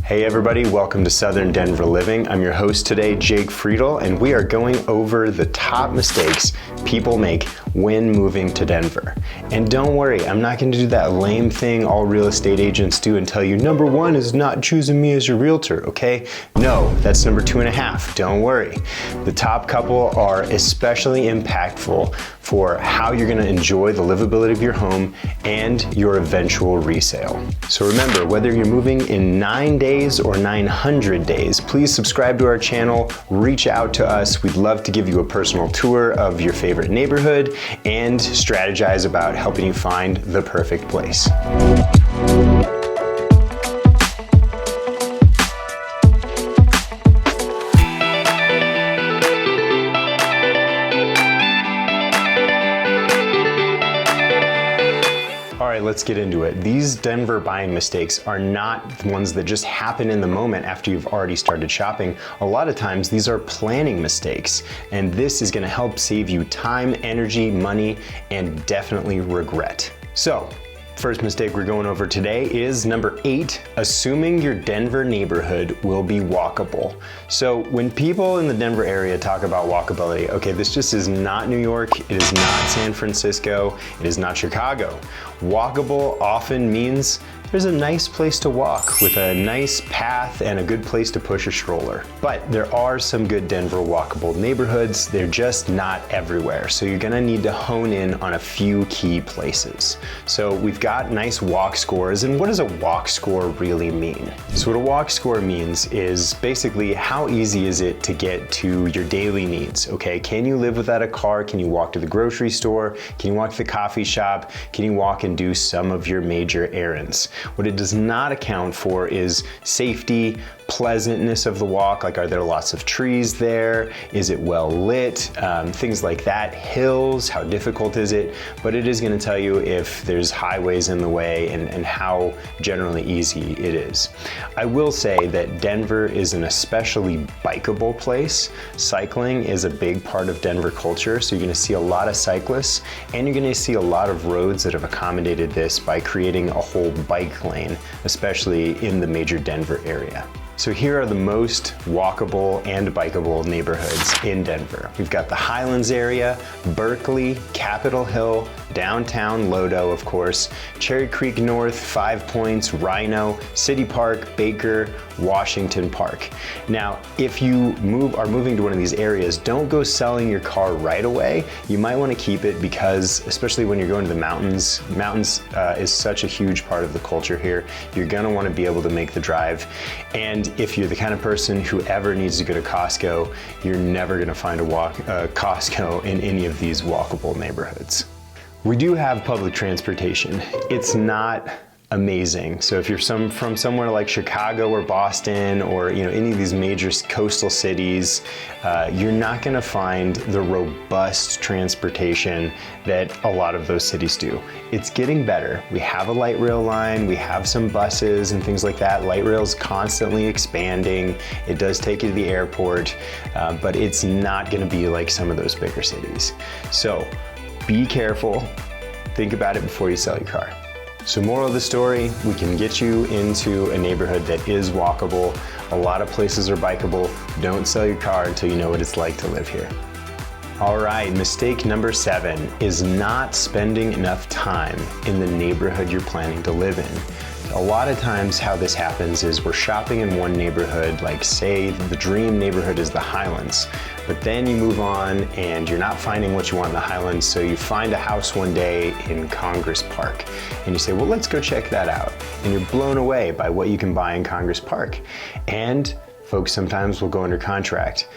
Hey everybody, welcome to Southern Denver Living. I'm your host today, Jake Friedel, and we are going over the top mistakes people make when moving to Denver. And don't worry, I'm not going to do that lame thing all real estate agents do and tell you number one is not choosing me as your realtor, okay? No, that's number 2.5. Don't worry. The top couple are especially impactful for how you're going to enjoy the livability of your home and your eventual resale. So remember, whether you're moving in 9 days or 900 days, please subscribe to our channel, reach out to us. We'd love to give you a personal tour of your favorite neighborhood and strategize about helping you find the perfect place. All right, let's get into it. These Denver buying mistakes are not ones that just happen in the moment after you've already started shopping. A lot of times these are planning mistakes, and this is gonna help save you time, energy, money, and definitely regret. So, first mistake we're going over today is number 8, assuming your Denver neighborhood will be walkable. So when people in the Denver area talk about walkability, okay, this just is not New York, it is not San Francisco, it is not Chicago. Walkable often means there's a nice place to walk with a nice path and a good place to push a stroller. But there are some good Denver walkable neighborhoods. They're just not everywhere. So you're gonna need to hone in on a few key places. So we've got nice walk scores. And what does a walk score really mean? So what a walk score means is basically how easy is it to get to your daily needs, okay? Can you live without a car? Can you walk to the grocery store? Can you walk to the coffee shop? Can you walk and do some of your major errands? What it does not account for is safety, pleasantness of the walk, like are there lots of trees there? Is it well lit? Things like that. Hills, how difficult is it? But it is gonna tell you if there's highways in the way and how generally easy it is. I will say that Denver is an especially bikeable place. Cycling is a big part of Denver culture, so you're gonna see a lot of cyclists, and you're gonna see a lot of roads that have accommodated this by creating a whole bike lane, especially in the major Denver area. So here are the most walkable and bikeable neighborhoods in Denver. We've got the Highlands area, Berkeley, Capitol Hill, downtown Lodo, of course, Cherry Creek North, 5 Points, Rhino, City Park, Baker, Washington Park. Now, if you are moving to one of these areas, don't go selling your car right away. You might want to keep it because, especially when you're going to the mountains, is such a huge part of the culture here. You're gonna want to be able to make the drive. And if you're the kind of person who ever needs to go to Costco, you're never gonna find a Costco in any of these walkable neighborhoods. We do have public transportation. It's not amazing. So if you're from somewhere like Chicago or Boston or any of these major coastal cities, you're not going to find the robust transportation that a lot of those cities do. It's getting better. We have a light rail line, we have some buses and things like that. Light rail's constantly expanding. It does take you to the airport, but it's not going to be like some of those bigger cities. So be careful. Think about it before you sell your car. So moral of the story, we can get you into a neighborhood that is walkable. A lot of places are bikeable. Don't sell your car until you know what it's like to live here. All right, mistake number 7 is not spending enough time in the neighborhood you're planning to live in. A lot of times how this happens is we're shopping in one neighborhood, like say the dream neighborhood is the Highlands, but then you move on and you're not finding what you want in the Highlands, so you find a house one day in Congress Park and you say, well, let's go check that out. And you're blown away by what you can buy in Congress Park. And folks sometimes will go under contract.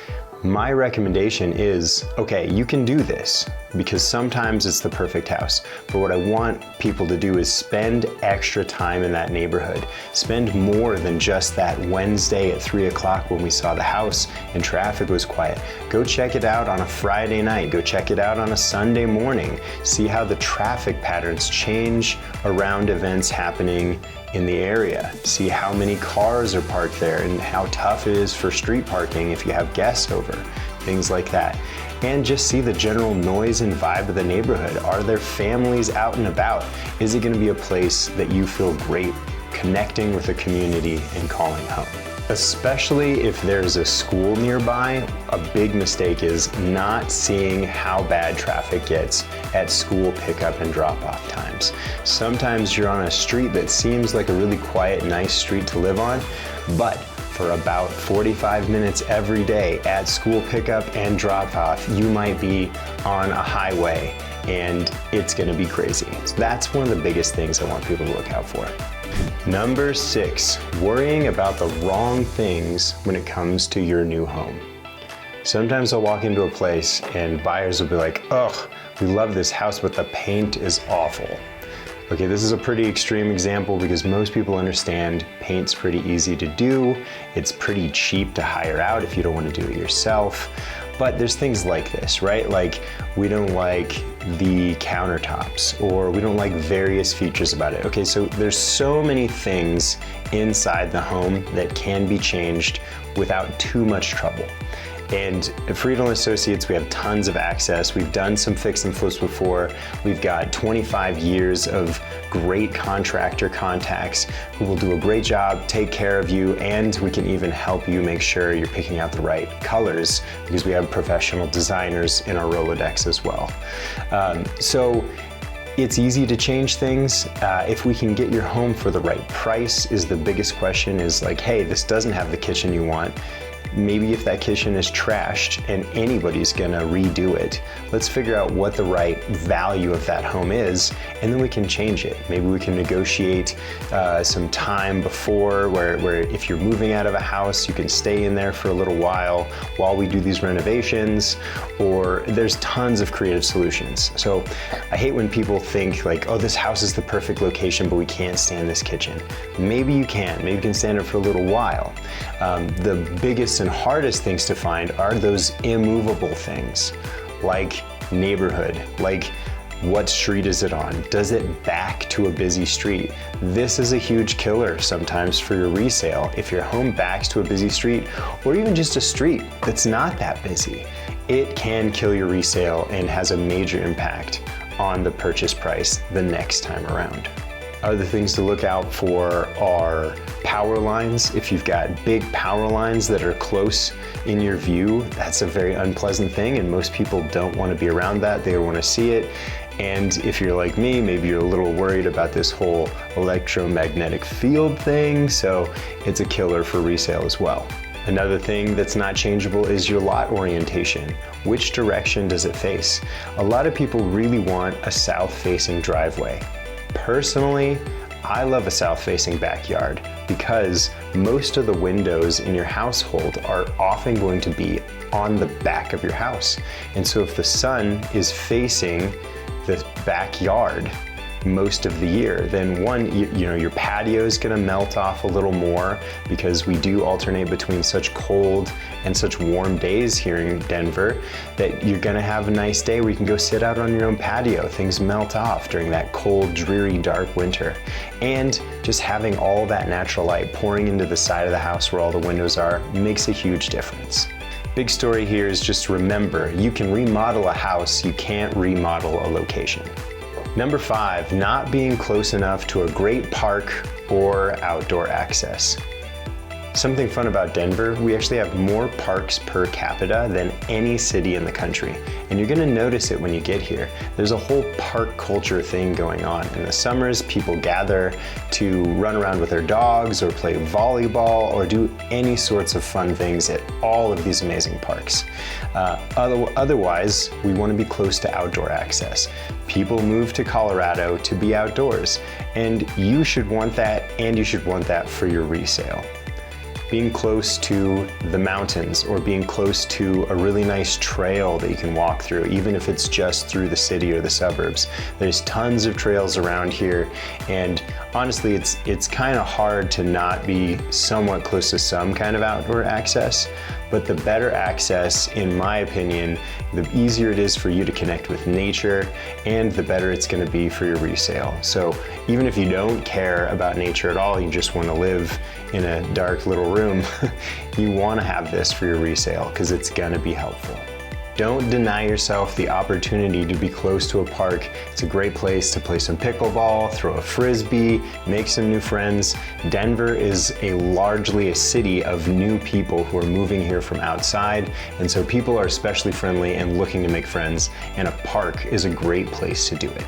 My recommendation is, okay, you can do this because sometimes it's the perfect house. But what I want people to do is spend extra time in that neighborhood. Spend more than just that Wednesday at 3 o'clock when we saw the house and traffic was quiet. Go check it out on a Friday night. Go check it out on a Sunday morning. See how the traffic patterns change around events happening in the area. See how many cars are parked there and how tough it is for street parking if you have guests over, things like that. And just see the general noise and vibe of the neighborhood. Are there families out and about? Is it gonna be a place that you feel great connecting with the community, and calling home. Especially if there's a school nearby, a big mistake is not seeing how bad traffic gets at school pickup and drop-off times. Sometimes you're on a street that seems like a really quiet, nice street to live on, but for about 45 minutes every day at school pickup and drop-off, you might be on a highway and it's gonna be crazy. So that's one of the biggest things I want people to look out for. Number 6, worrying about the wrong things when it comes to your new home. Sometimes I'll walk into a place and buyers will be like, "Ugh, we love this house, but the paint is awful." Okay, this is a pretty extreme example because most people understand paint's pretty easy to do. It's pretty cheap to hire out if you don't want to do it yourself. But there's things like this, right? Like, we don't like the countertops, or we don't like various features about it. Okay, so there's so many things inside the home that can be changed without too much trouble. And at Friedel & Associates, we have tons of access. We've done some fix and flips before. We've got 25 years of great contractor contacts who will do a great job, take care of you, and we can even help you make sure you're picking out the right colors because we have professional designers in our Rolodex as well. So it's easy to change things. If we can get your home for the right price is the biggest question, is like, hey, this doesn't have the kitchen you want. Maybe if that kitchen is trashed and anybody's gonna redo it, let's figure out what the right value of that home is, and then we can change it. Maybe we can negotiate some time before where if you're moving out of a house, you can stay in there for a little while we do these renovations, or there's tons of creative solutions. So I hate when people think like, oh, this house is the perfect location, but we can't stand this kitchen. Maybe you can stand it for a little while. The biggest and hardest things to find are those immovable things, like neighborhood, like what street is it on? Does it back to a busy street? This is a huge killer sometimes for your resale. If your home backs to a busy street, or even just a street that's not that busy, it can kill your resale and has a major impact on the purchase price the next time around. Other things to look out for are power lines. If you've got big power lines that are close in your view, that's a very unpleasant thing, and most people don't want to be around that. They want to see it. And if you're like me, maybe you're a little worried about this whole electromagnetic field thing, so it's a killer for resale as well. Another thing that's not changeable is your lot orientation. Which direction does it face? A lot of people really want a south-facing driveway. Personally, I love a south-facing backyard because most of the windows in your household are often going to be on the back of your house. And so if the sun is facing the backyard most of the year, then one, you know, your patio is gonna melt off a little more because we do alternate between such cold and such warm days here in Denver that you're gonna have a nice day where you can go sit out on your own patio. Things melt off during that cold, dreary, dark winter. And just having all that natural light pouring into the side of the house where all the windows are makes a huge difference. Big story here is just remember, you can remodel a house, you can't remodel a location. Number 5, not being close enough to a great park or outdoor access. Something fun about Denver, we actually have more parks per capita than any city in the country. And you're gonna notice it when you get here. There's a whole park culture thing going on. In the summers, people gather to run around with their dogs or play volleyball or do any sorts of fun things at all of these amazing parks. Otherwise, we wanna be close to outdoor access. People move to Colorado to be outdoors, and you should want that, and you should want that for your resale. Being close to the mountains or being close to a really nice trail that you can walk through, even if it's just through the city or the suburbs. There's tons of trails around here, and honestly, it's kind of hard to not be somewhat close to some kind of outdoor access, but the better access, in my opinion, the easier it is for you to connect with nature, and the better it's gonna be for your resale. So even if you don't care about nature at all, you just wanna live in a dark little room, you wanna have this for your resale because it's gonna be helpful. Don't deny yourself the opportunity to be close to a park. It's a great place to play some pickleball, throw a frisbee, make some new friends. Denver is largely a city of new people who are moving here from outside, and so people are especially friendly and looking to make friends, and a park is a great place to do it.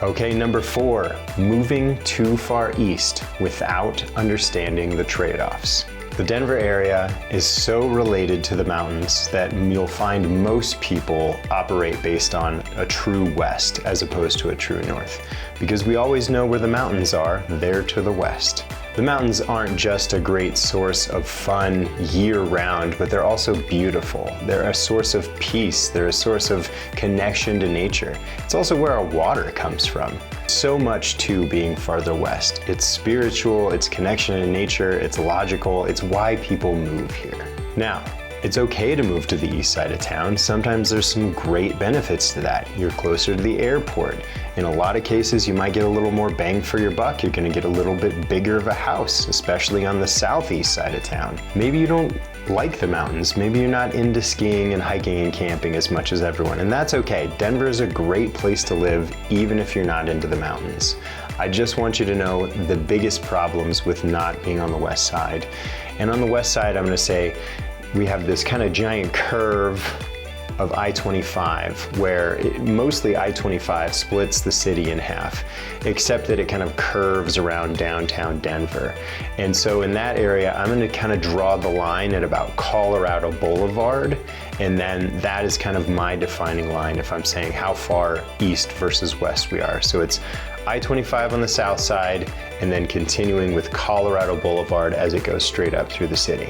Okay, number 4, moving too far east without understanding the trade-offs. The Denver area is so related to the mountains that you'll find most people operate based on a true west as opposed to a true north, because we always know where the mountains are, they're to the west. The mountains aren't just a great source of fun year-round, but they're also beautiful. They're a source of peace. They're a source of connection to nature. It's also where our water comes from. So much to being farther west. It's spiritual, it's connection to nature, it's logical, it's why people move here. Now, it's okay to move to the east side of town. Sometimes there's some great benefits to that. You're closer to the airport. In a lot of cases, you might get a little more bang for your buck. You're gonna get a little bit bigger of a house, especially on the southeast side of town. Maybe you don't like the mountains. Maybe you're not into skiing and hiking and camping as much as everyone, and that's okay. Denver is a great place to live, even if you're not into the mountains. I just want you to know the biggest problems with not being on the west side. And on the west side, I'm gonna say, we have this kind of giant curve of I-25 where mostly I-25 splits the city in half, except that it kind of curves around downtown Denver. And so in that area, I'm gonna kind of draw the line at about Colorado Boulevard, and then that is kind of my defining line if I'm saying how far east versus west we are. So it's I-25 on the south side, and then continuing with Colorado Boulevard as it goes straight up through the city.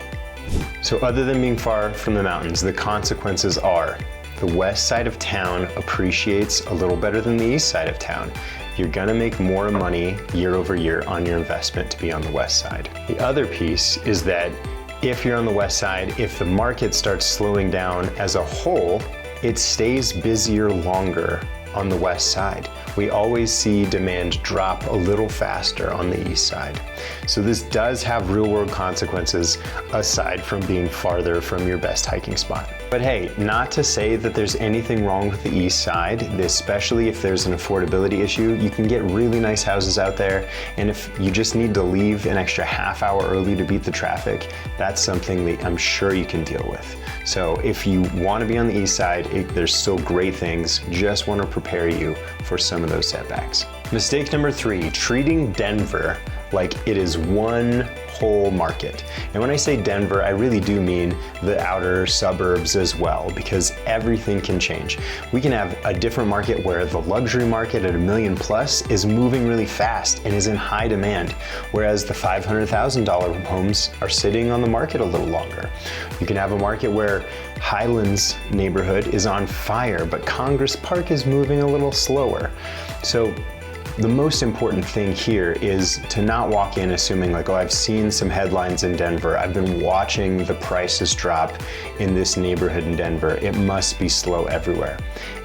So other than being far from the mountains, the consequences are the west side of town appreciates a little better than the east side of town. You're gonna make more money year over year on your investment to be on the west side. The other piece is that if you're on the west side, if the market starts slowing down as a whole, it stays busier longer on the west side. We always see demand drop a little faster on the east side. So this does have real world consequences aside from being farther from your best hiking spot. But hey, not to say that there's anything wrong with the east side, especially if there's an affordability issue. You can get really nice houses out there, and if you just need to leave an extra half hour early to beat the traffic, that's something that I'm sure you can deal with. So if you want to be on the east side, there's still great things. Just want to prepare you for some of those setbacks. Mistake number 3, treating Denver like it is one whole market. And when I say Denver, I really do mean the outer suburbs as well, because everything can change. We can have a different market where the luxury market at $1 million plus is moving really fast and is in high demand, whereas the $500,000 homes are sitting on the market a little longer. You can have a market where Highlands neighborhood is on fire, but Congress Park is moving a little slower. So the most important thing here is to not walk in assuming like, oh, I've seen some headlines in Denver. I've been watching the prices drop in this neighborhood in Denver. It must be slow everywhere.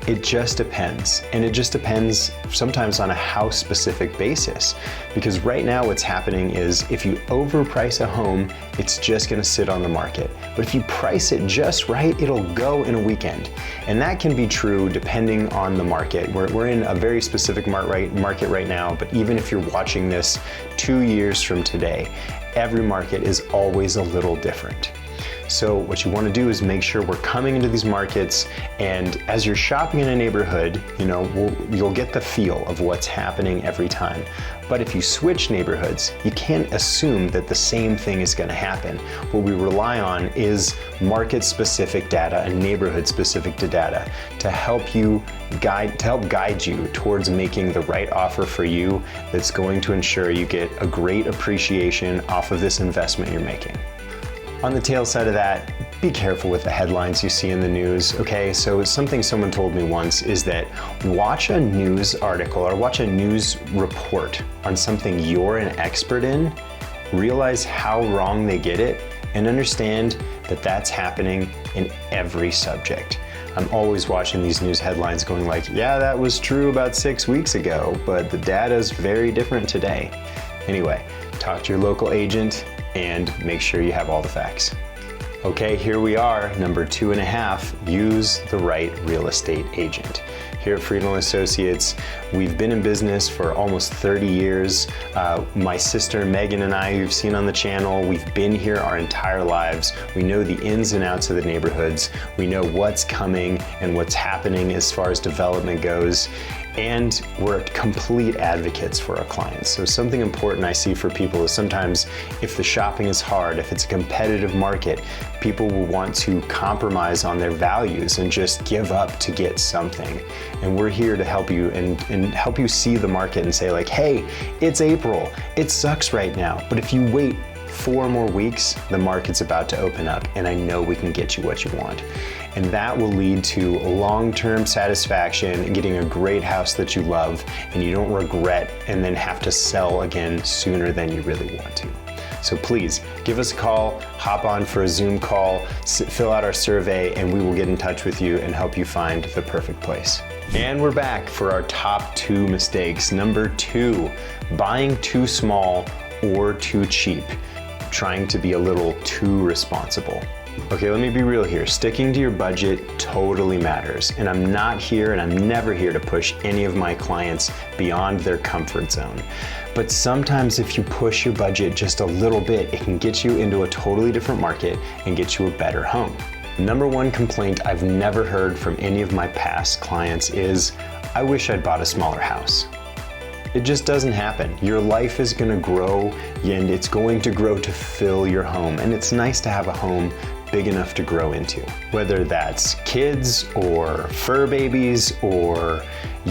It just depends. And it just depends sometimes on a house specific basis. Because right now what's happening is if you overprice a home, it's just gonna sit on the market. But if you price it just right, it'll go in a weekend. And that can be true depending on the market. We're in a very specific market right now, but even if you're watching this 2 years from today, every market is always a little different. So what you want to do is make sure we're coming into these markets, and as you're shopping in a neighborhood, you'll get the feel of what's happening every time. But if you switch neighborhoods, you can't assume that the same thing is going to happen. What we rely on is market-specific data and neighborhood-specific data to help guide you towards making the right offer for you that's going to ensure you get a great appreciation off of this investment you're making. On the tail side of that, be careful with the headlines you see in the news, okay? So something someone told me once is that watch a news article or watch a news report on something you're an expert in, realize how wrong they get it, and understand that that's happening in every subject. I'm always watching these news headlines going like, yeah, that was true about 6 weeks ago, but the data is very different today. Anyway, talk to your local agent and make sure you have all the facts. Okay, here we are, number 2.5, use the right real estate agent. Here at Friedel & Associates, we've been in business for almost 30 years. My sister Megan and I, who you've seen on the channel, we've been here our entire lives. We know the ins and outs of the neighborhoods. We know what's coming and what's happening as far as development goes. And we're complete advocates for our clients. So something important I see for people is sometimes if the shopping is hard, if it's a competitive market, people will want to compromise on their values and just give up to get something. And we're here to help you and help you see the market and say like, hey, it's April, it sucks right now, but if you wait 4 more weeks, the market's about to open up and I know we can get you what you want. And that will lead to long-term satisfaction and getting a great house that you love and you don't regret and then have to sell again sooner than you really want to. So please give us a call, hop on for a Zoom call, fill out our survey, and we will get in touch with you and help you find the perfect place. And we're back for our top 2 mistakes. Number 2, buying too small or too cheap, trying to be a little too responsible. Okay, let me be real here. Sticking to your budget totally matters. And I'm not here and I'm never here to push any of my clients beyond their comfort zone. But sometimes if you push your budget just a little bit, it can get you into a totally different market and get you a better home. Number 1 complaint I've never heard from any of my past clients is, I wish I'd bought a smaller house. It just doesn't happen. Your life is gonna grow and it's going to grow to fill your home. And it's nice to have a home big enough to grow into. Whether that's kids or fur babies or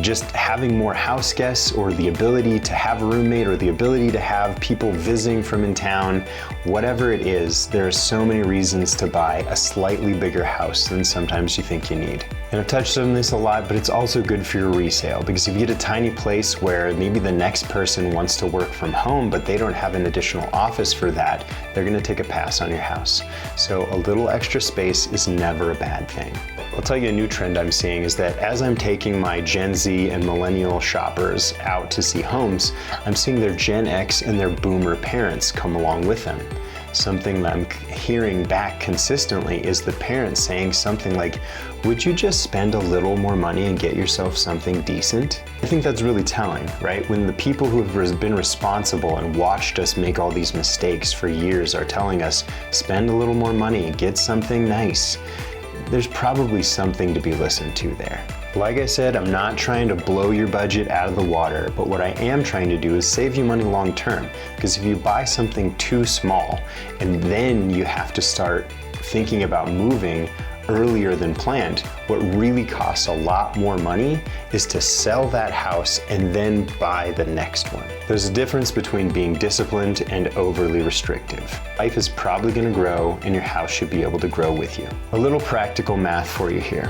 just having more house guests or the ability to have a roommate or the ability to have people visiting from in town, whatever it is, there are so many reasons to buy a slightly bigger house than sometimes you think you need. And I've touched on this a lot, but it's also good for your resale because if you get a tiny place where maybe the next person wants to work from home, but they don't have an additional office for that, they're gonna take a pass on your house. So a little extra space is never a bad thing. I'll tell you a new trend I'm seeing is that as I'm taking my Gen Z and millennial shoppers out to see homes, I'm seeing their Gen X and their boomer parents come along with them. Something that I'm hearing back consistently is the parents saying something like, would you just spend a little more money and get yourself something decent? I think that's really telling, right? When the people who have been responsible and watched us make all these mistakes for years are telling us, spend a little more money, get something nice, there's probably something to be listened to there. Like I said, I'm not trying to blow your budget out of the water, but what I am trying to do is save you money long term. Because if you buy something too small and then you have to start thinking about moving earlier than planned, what really costs a lot more money is to sell that house and then buy the next one. There's a difference between being disciplined and overly restrictive. Life is probably gonna grow and your house should be able to grow with you. A little practical math for you here.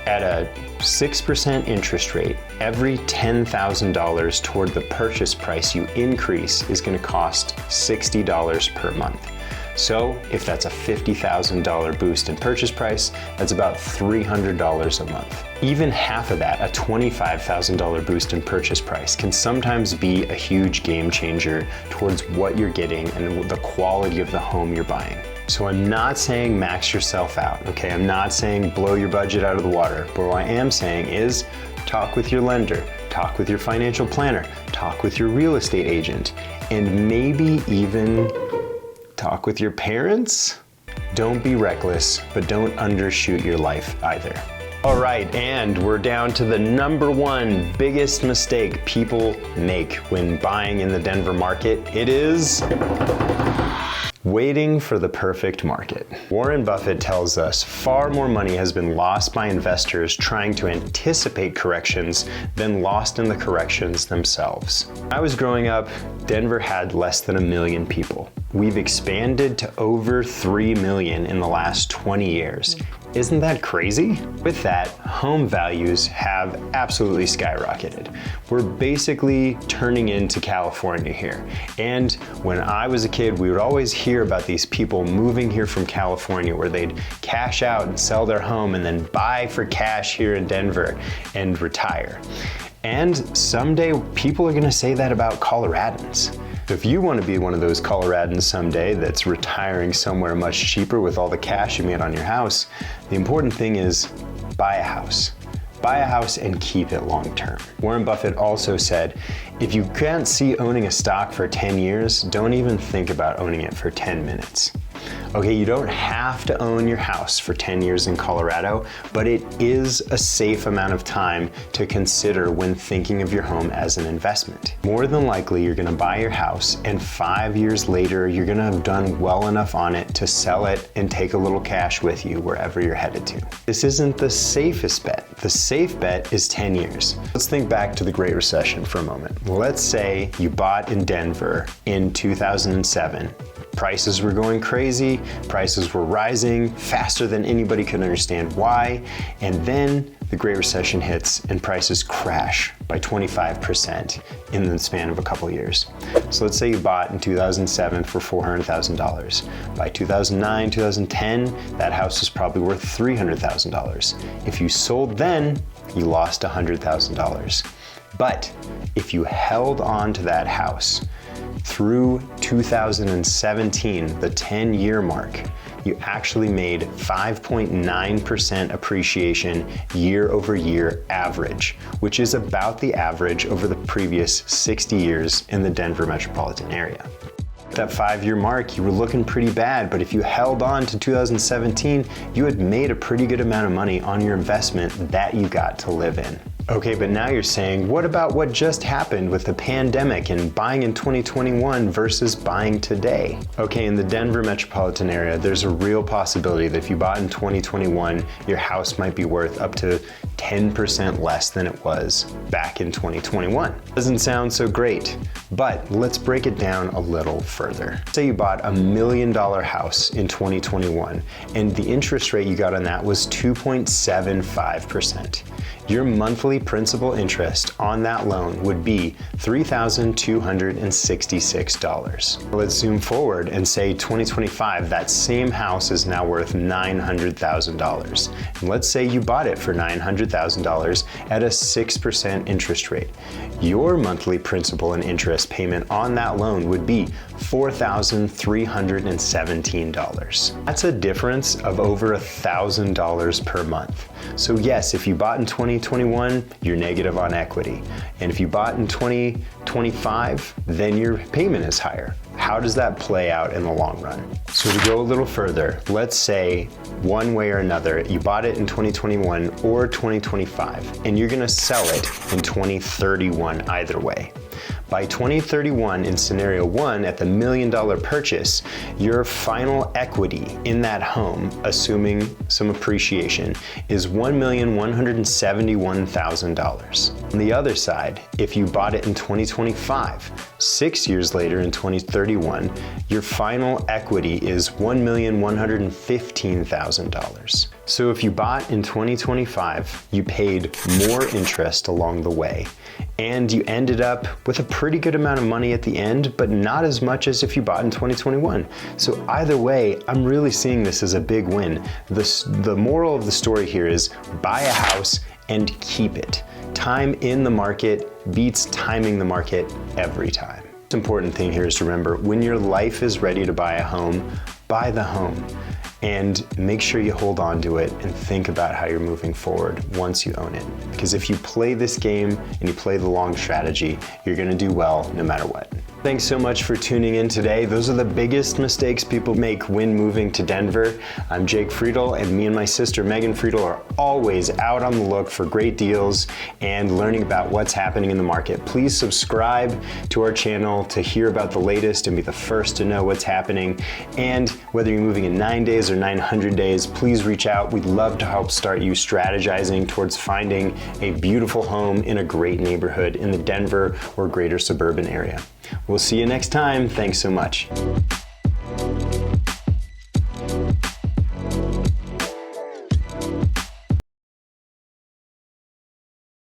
At a 6% interest rate, every $10,000 toward the purchase price you increase is gonna cost $60 per month. So if that's a $50,000 boost in purchase price, that's about $300 a month. Even half of that, a $25,000 boost in purchase price, can sometimes be a huge game changer towards what you're getting and the quality of the home you're buying. So I'm not saying max yourself out, okay? I'm not saying blow your budget out of the water, but what I am saying is talk with your lender, talk with your financial planner, talk with your real estate agent, and maybe even talk with your parents. Don't be reckless, but don't undershoot your life either. All right, and we're down to the number 1 biggest mistake people make when buying in the Denver market. It is waiting for the perfect market. Warren Buffett tells us far more money has been lost by investors trying to anticipate corrections than lost in the corrections themselves. When I was growing up, Denver had less than 1 million people. We've expanded to over 3 million in the last 20 years. Isn't that crazy? With that, home values have absolutely skyrocketed. We're basically turning into California here. And when I was a kid, we would always hear about these people moving here from California where they'd cash out and sell their home and then buy for cash here in Denver and retire. And someday people are gonna say that about Coloradans. If you want to be one of those Coloradans someday that's retiring somewhere much cheaper with all the cash you made on your house, the important thing is buy a house. Buy a house and keep it long term. Warren Buffett also said, if you can't see owning a stock for 10 years, don't even think about owning it for 10 minutes. Okay, you don't have to own your house for 10 years in Colorado, but it is a safe amount of time to consider when thinking of your home as an investment. More than likely, you're gonna buy your house and 5 years later, you're gonna have done well enough on it to sell it and take a little cash with you wherever you're headed to. This isn't the safest bet. The safe bet is 10 years. Let's think back to the Great Recession for a moment. Let's say you bought in Denver in 2007. Prices were going crazy, prices were rising faster than anybody could understand why, and then the Great Recession hits and prices crash by 25% in the span of a couple years. So let's say you bought in 2007 for $400,000. By 2009, 2010, that house was probably worth $300,000. If you sold then, you lost $100,000. But if you held on to that house through 2017, the 10-year mark, you actually made 5.9% appreciation year over year average, which is about the average over the previous 60 years in the Denver metropolitan area. That 5-year mark, you were looking pretty bad, but if you held on to 2017, you had made a pretty good amount of money on your investment that you got to live in. Okay, but now you're saying, what about what just happened with the pandemic and buying in 2021 versus buying today? Okay, in the Denver metropolitan area, there's a real possibility that if you bought in 2021, your house might be worth up to 10% less than it was back in 2021. Doesn't sound so great, but let's break it down a little further. Say you bought $1 million house in 2021, and the interest rate you got on that was 2.75%. Your monthly principal interest on that loan would be $3,266. Let's zoom forward and say 2025, that same house is now worth $900,000. And let's say you bought it for $900,000 at a 6% interest rate. Your monthly principal and interest payment on that loan would be $4,317. That's a difference of over $1,000 per month. So yes, if you bought in 2021, you're negative on equity. And if you bought in 2025, then your payment is higher. How does that play out in the long run? So to go a little further, let's say one way or another, you bought it in 2021 or 2025, and you're gonna sell it in 2031 either way. By 2031, in scenario one, at the $1 million purchase, your final equity in that home, assuming some appreciation, is $1,171,000. On the other side, if you bought it in 2025, 6 years later in 2031, your final equity is $1,115,000. So if you bought in 2025, you paid more interest along the way, and you ended up with a pretty good amount of money at the end, but not as much as if you bought in 2021. So either way, I'm really seeing this as a big win. The moral of the story here is buy a house and keep it. Time in the market beats timing the market every time. The important thing here is to remember, when your life is ready to buy a home, buy the home. And make sure you hold on to it and think about how you're moving forward once you own it. Because if you play this game and you play the long strategy, you're gonna do well no matter what. Thanks so much for tuning in today. Those are the biggest mistakes people make when moving to Denver. I'm Jake Friedel, and me and my sister Megan Friedel are always out on the look for great deals and learning about what's happening in the market. Please subscribe to our channel to hear about the latest and be the first to know what's happening. And whether you're moving in 9 days or 900 days, please reach out. We'd love to help start you strategizing towards finding a beautiful home in a great neighborhood in the Denver or greater suburban area. We'll see you next time. Thanks so much.